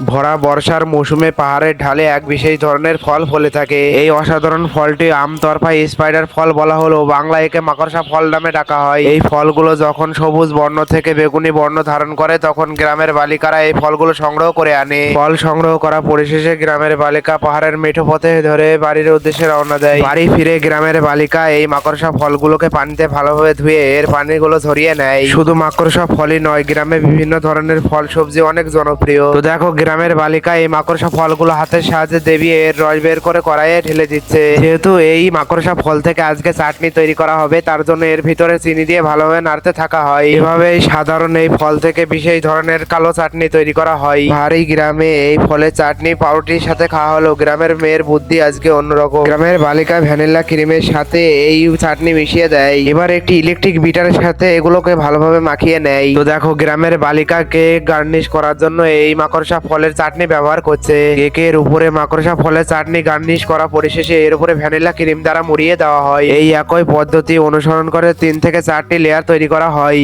ভরা বর্ষার মৌসুমে পাহাড়ের ঢালে এক বিশেষ ধরনের ফল ফলে থাকে। এই অসাধারণ ফলটি আমতরফা স্পাইডার ফল বলা হলেও বাংলা একে মাকড়সা ফল নামে ডাকা হয়। এই ফলগুলো যখন সবুজ বর্ণ থেকে বেগুনি বর্ণ ধারণ করে তখন গ্রামের বালিকারা এই ফলগুলো সংগ্রহ করে আনে। ফল সংগ্রহ করা পরিশেষে গ্রামের বালিকা পাহাড়ের মেঠো পথে ধরে বাড়ির উদ্দেশ্যে রওনা দেয়। বাড়ি ফিরে গ্রামের বালিকা এই মাকড়সা ফলগুলোকে পানিতে ভালোভাবে ধুয়ে এর পানিগুলো ঝরিয়ে নেয়। শুধু মাকড়সা ফলই নয়, গ্রামে বিভিন্ন ধরনের ফল সবজি অনেক জনপ্রিয়। তো দেখো গ্রামের বালিকা এই মাকড়সা ফলগুলো হাতের সাহায্যে দেবিয়ে এর রস বের করে কড়াইয়ে ঢেলে দিচ্ছে। যেহেতু এই মাকড়সা ফল থেকে আজকে চাটনি তৈরি করা হবে তার জন্য এর ভিতরে চিনি দিয়ে ভালোভাবে নাড়তে থাকা হয়। এভাবে সাধারণ এই ফল থেকে বিশেষ ধরনের কালো চাটনি তৈরি করা হয়। ভারী গ্রামে এই ফলের চাটনি পাউরুটির সাথে খাওয়া হলো। গ্রামের মেয়ের বুদ্ধি আজকে অন্যরকম। গ্রামের বালিকা ভ্যানিলা ক্রিমের সাথে এই চাটনি মিশিয়ে দেয়। এবার একটি ইলেকট্রিক বিটারের সাথে এগুলোকে ভালোভাবে মাখিয়ে নেয়। তো দেখো গ্রামের বালিকা কেক গার্নিশ করার জন্য এই মাকড়সা ফলের চাটনি ব্যবহার করছে। কেকের উপরে মাকড়সা ফলের চাটনি গার্নিশ করা পরিশেষে এর উপরে ভ্যানিলা ক্রিম দ্বারা মুড়িয়ে দেওয়া হয়। এই একই পদ্ধতি অনুসরণ করে 3 থেকে 4টি লেয়ার তৈরি করা হয়।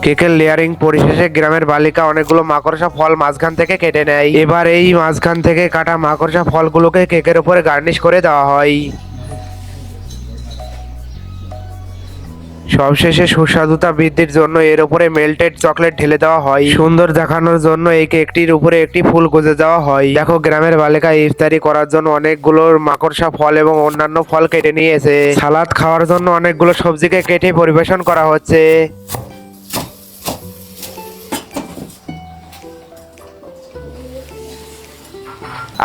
কেকের লেয়ারিং পরিশেষে গ্রামের বালিকা অনেকগুলো মাকড়সা ফল মাঝখান থেকে কেটে নেয়। এবার এই মাঝখান থেকে কাটা মাকড়সা ফলগুলোকে কেকের উপরে গার্নিশ করে দেওয়া হয়। সবশেষে সুস্বাদুতা বৃদ্ধির জন্য এর উপরে মেল্টেড চকলেট ঢেলে দেওয়া হয়। সুন্দর দেখানোর জন্য এই কেকটির উপরে একটি ফুল গুঁজে দেওয়া হয়। দেখো গ্রামের বালিকা ইফতারি করার জন্য অনেকগুলো মাকড়সা ফল এবং অন্যান্য ফল কেটে নিয়েছে। সালাদ খাওয়ার জন্য অনেকগুলো সবজিকে কেটে পরিবেশন করা হচ্ছে।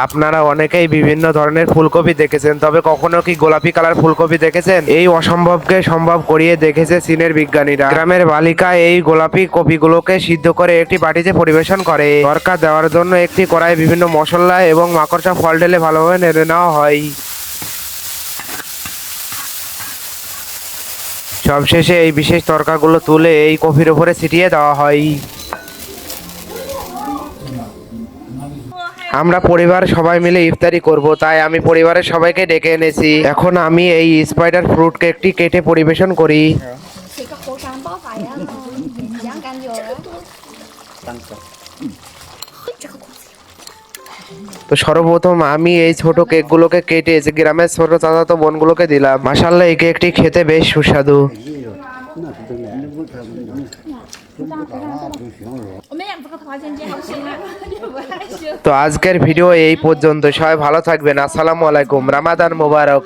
আপনারা অনেকেই বিভিন্ন ধরনের ফুলকপি দেখেছেন, তবে কখনো কি গোলাপি কালার ফুলকপি দেখেছেন? এই অসম্ভবকে সম্ভব করিয়ে দেখেছে চীনের বিজ্ঞানীরা। গ্রামের বালিকা এই গোলাপি কপিগুলোকে সিদ্ধ করে একটি বাটিতে পরিবেশন করে। তড়কা দেওয়ার জন্য একটি কড়াইয়ে বিভিন্ন মশলা এবং মাকড়সা ফল ঢেলে ভালোভাবে নেড়ে নেওয়া হয়। সবশেষে এই বিশেষ তড়কাগুলো তুলে এই কফির উপরে ছিটিয়ে দেওয়া হয়। আমরা পরিবার সবাই মিলে ইফতারি করব, তাই আমি পরিবারের সবাইকে ডেকে এনেছি। এখন আমি এই স্পাইডার ফ্রুট কেকটি কেটে পরিবেশন করি। তো সর্বপ্রথম আমি এই ছোট কেকগুলোকে কেটে গ্রামের ছোট চাচাতো বোনগুলোকে দিলাম। মাশাআল্লাহ, এই কেকটি খেতে বেশ সুস্বাদু। তো আজকের ভিডিও এই পর্যন্ত। সবাই ভালো থাকবেন। আসসালামু আলাইকুম। রামাদান মোবারক।